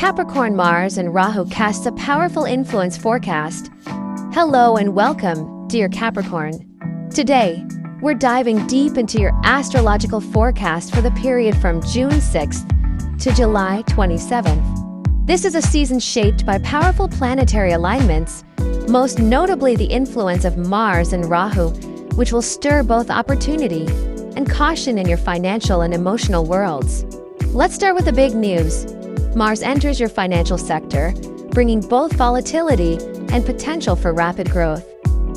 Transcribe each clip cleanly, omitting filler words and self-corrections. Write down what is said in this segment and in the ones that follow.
Capricorn, Mars, and Rahu casts a powerful influence forecast. Hello and welcome, dear Capricorn. Today, we're diving deep into your astrological forecast for the period from June 6th to July 27th. This is a season shaped by powerful planetary alignments, most notably the influence of Mars and Rahu, which will stir both opportunity and caution in your financial and emotional worlds. Let's start with the big news. Mars enters your financial sector, bringing both volatility and potential for rapid growth.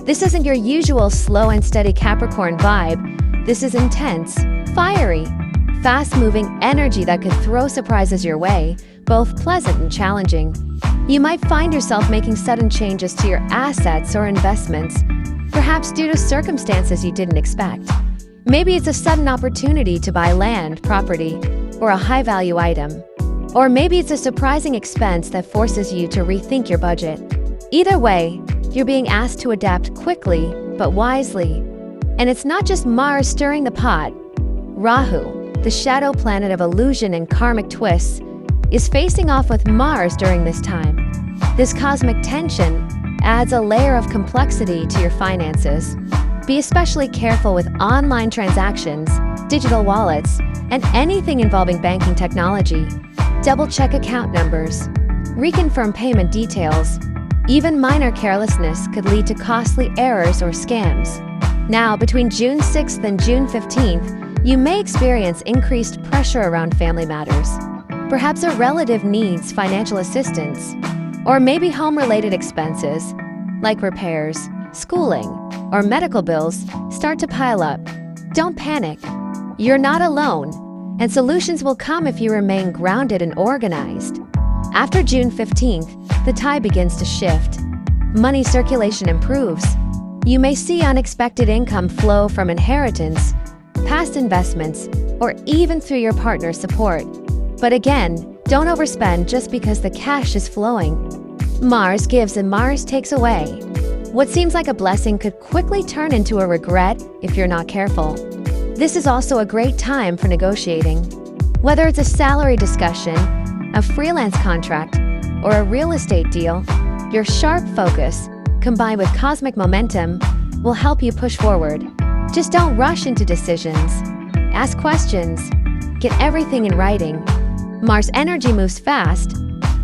This isn't your usual slow and steady Capricorn vibe. This is intense, fiery, fast-moving energy that could throw surprises your way, both pleasant and challenging. You might find yourself making sudden changes to your assets or investments, perhaps due to circumstances you didn't expect. Maybe it's a sudden opportunity to buy land, property, or a high-value item. Or maybe it's a surprising expense that forces you to rethink your budget. Either way, you're being asked to adapt quickly, but wisely. And it's not just Mars stirring the pot. Rahu, the shadow planet of illusion and karmic twists, is facing off with Mars during this time. This cosmic tension adds a layer of complexity to your finances. Be especially careful with online transactions, digital wallets, and anything involving banking technology. Double-check account numbers, reconfirm payment details. Even minor carelessness could lead to costly errors or scams. Now, between June 6th and June 15th, you may experience increased pressure around family matters. Perhaps a relative needs financial assistance, or maybe home-related expenses, like repairs, schooling, or medical bills, start to pile up. Don't panic. You're not alone, and solutions will come if you remain grounded and organized. After June 15th, the tide begins to shift. Money circulation improves. You may see unexpected income flow from inheritance, past investments, or even through your partner's support. But again, don't overspend just because the cash is flowing. Mars gives and Mars takes away. What seems like a blessing could quickly turn into a regret if you're not careful. This is also a great time for negotiating. Whether it's a salary discussion, a freelance contract, or a real estate deal, your sharp focus, combined with cosmic momentum, will help you push forward. Just don't rush into decisions. Ask questions. Get everything in writing. Mars energy moves fast,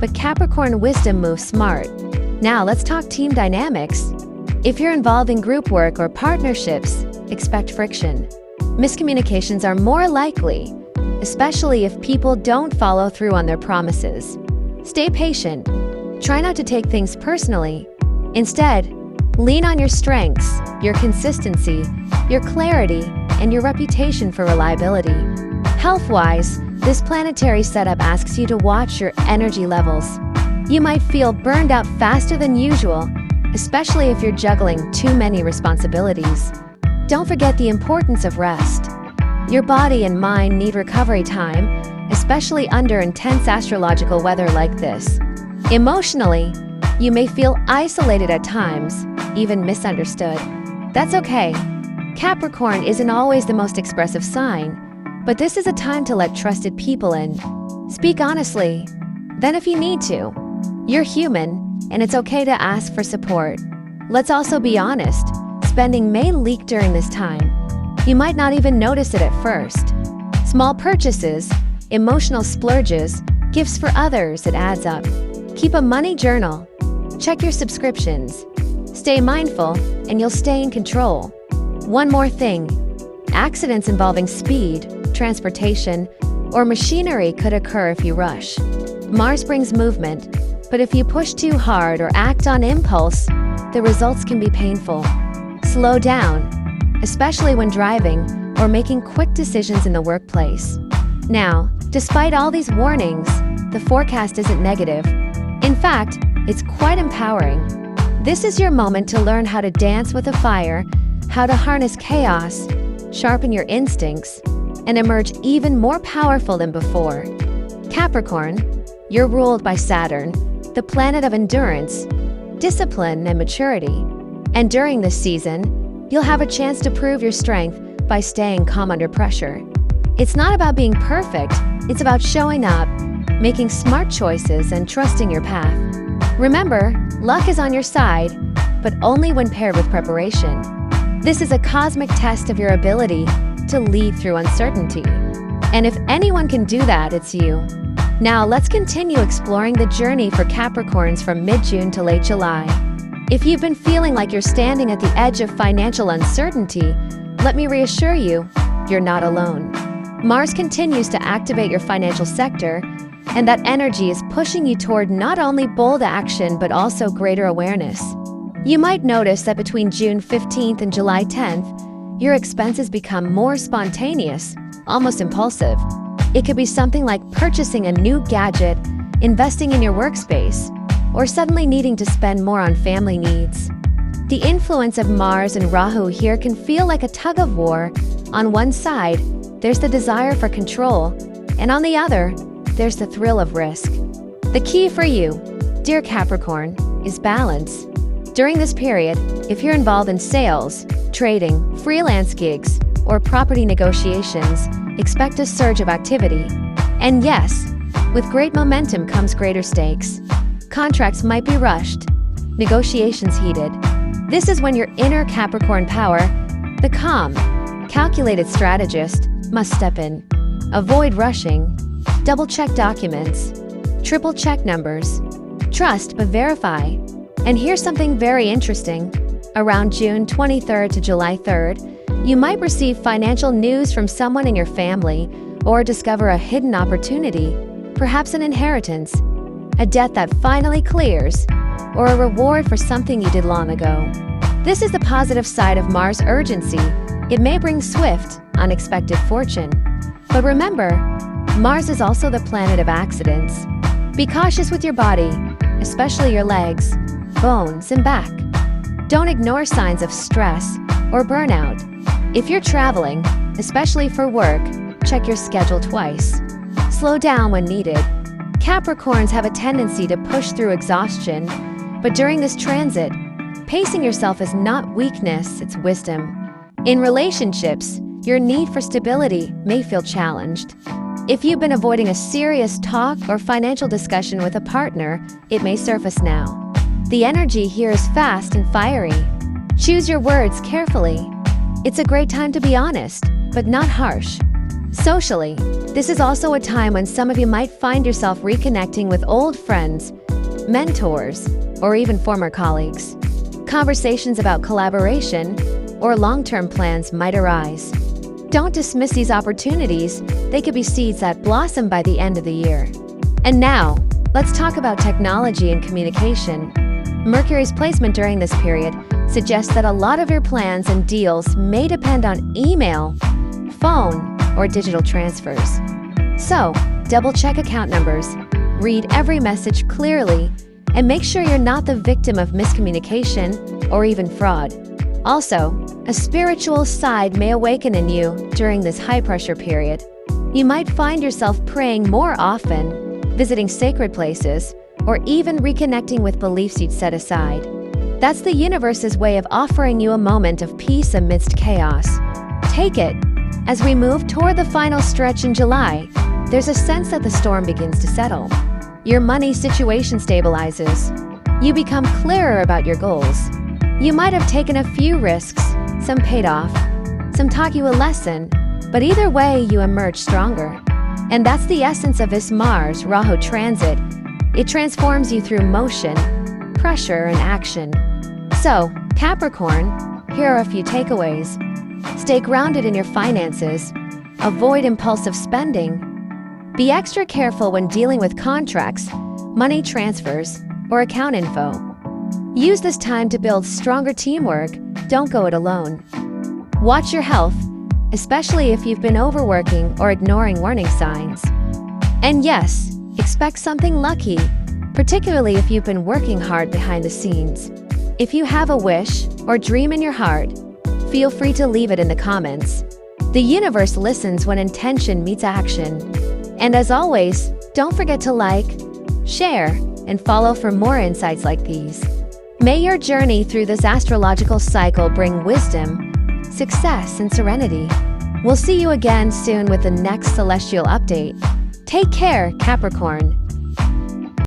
but Capricorn wisdom moves smart. Now let's talk team dynamics. If you're involved in group work or partnerships, expect friction. Miscommunications are more likely, especially if people don't follow through on their promises. Stay patient. Try not to take things personally. Instead, lean on your strengths, your consistency, your clarity, and your reputation for reliability. Health-wise, this planetary setup asks you to watch your energy levels. You might feel burned out faster than usual, especially if you're juggling too many responsibilities. Don't forget the importance of rest. Your body and mind need recovery time, especially under intense astrological weather like this. Emotionally, you may feel isolated at times, even misunderstood. That's okay. Capricorn isn't always the most expressive sign, but this is a time to let trusted people in. Speak honestly. Then if you need to. You're human, and it's okay to ask for support. Let's also be honest. Spending may leak during this time. You might not even notice it at first. Small purchases, emotional splurges, gifts for others, it adds up. Keep a money journal. Check your subscriptions. Stay mindful, and you'll stay in control. One more thing. Accidents involving speed, transportation, or machinery could occur if you rush. Mars brings movement, but if you push too hard or act on impulse, the results can be painful. Slow down, especially when driving or making quick decisions in the workplace. Now, despite all these warnings, the forecast isn't negative. In fact, it's quite empowering. This is your moment to learn how to dance with the fire, how to harness chaos, sharpen your instincts, and emerge even more powerful than before. Capricorn, you're ruled by Saturn, the planet of endurance, discipline, and maturity. And during this season, you'll have a chance to prove your strength by staying calm under pressure. It's not about being perfect, it's about showing up, making smart choices and trusting your path. Remember, luck is on your side, but only when paired with preparation. This is a cosmic test of your ability to lead through uncertainty. And if anyone can do that, it's you. Now let's continue exploring the journey for Capricorns from mid-June to late July. If you've been feeling like you're standing at the edge of financial uncertainty, let me reassure you, you're not alone. Mars continues to activate your financial sector, and that energy is pushing you toward not only bold action but also greater awareness. You might notice that between June 15th and July 10th, your expenses become more spontaneous, almost impulsive. It could be something like purchasing a new gadget, investing in your workspace, or suddenly needing to spend more on family needs. The influence of Mars and Rahu here can feel like a tug of war. On one side, there's the desire for control, and on the other, there's the thrill of risk. The key for you, dear Capricorn, is balance. During this period, if you're involved in sales, trading, freelance gigs, or property negotiations, expect a surge of activity. And yes, with great momentum comes greater stakes. Contracts might be rushed, negotiations heated. This is when your inner Capricorn power, the calm, calculated strategist, must step in. Avoid rushing. Double-check documents. Triple-check numbers. Trust but verify. And here's something very interesting. Around June 23rd to July 3rd, you might receive financial news from someone in your family or discover a hidden opportunity, perhaps an inheritance, a debt that finally clears, or a reward for something you did long ago. This is the positive side of Mars' urgency. It may bring swift, unexpected fortune. But remember, Mars is also the planet of accidents. Be cautious with your body, especially your legs, bones, and back. Don't ignore signs of stress or burnout. If you're traveling, especially for work, check your schedule twice. Slow down when needed. Capricorns have a tendency to push through exhaustion, but during this transit, pacing yourself is not weakness, it's wisdom. In relationships, your need for stability may feel challenged. If you've been avoiding a serious talk or financial discussion with a partner, it may surface now. The energy here is fast and fiery. Choose your words carefully. It's a great time to be honest, but not harsh. Socially, this is also a time when some of you might find yourself reconnecting with old friends, mentors, or even former colleagues. Conversations about collaboration or long-term plans might arise. Don't dismiss these opportunities. They could be seeds that blossom by the end of the year. And now, let's talk about technology and communication. Mercury's placement during this period suggests that a lot of your plans and deals may depend on email, phone, or digital transfers. So, double-check account numbers, read every message clearly, and make sure you're not the victim of miscommunication or even fraud. Also, a spiritual side may awaken in you during this high-pressure period. You might find yourself praying more often, visiting sacred places, or even reconnecting with beliefs you'd set aside. That's the universe's way of offering you a moment of peace amidst chaos. Take it. As we move toward the final stretch in July, there's a sense that the storm begins to settle. Your money situation stabilizes. You become clearer about your goals. You might have taken a few risks, some paid off, some taught you a lesson, but either way you emerge stronger. And that's the essence of this Mars-Rahu transit. It transforms you through motion, pressure, and action. So, Capricorn, here are a few takeaways. Stay grounded in your finances. Avoid impulsive spending. Be extra careful when dealing with contracts, money transfers, or account info. Use this time to build stronger teamwork. Don't go it alone. Watch your health, especially if you've been overworking or ignoring warning signs. And yes, expect something lucky, particularly if you've been working hard behind the scenes. If you have a wish or dream in your heart, feel free to leave it in the comments. The universe listens when intention meets action. And as always, don't forget to like, share, and follow for more insights like these. May your journey through this astrological cycle bring wisdom, success, and serenity. We'll see you again soon with the next celestial update. Take care, Capricorn.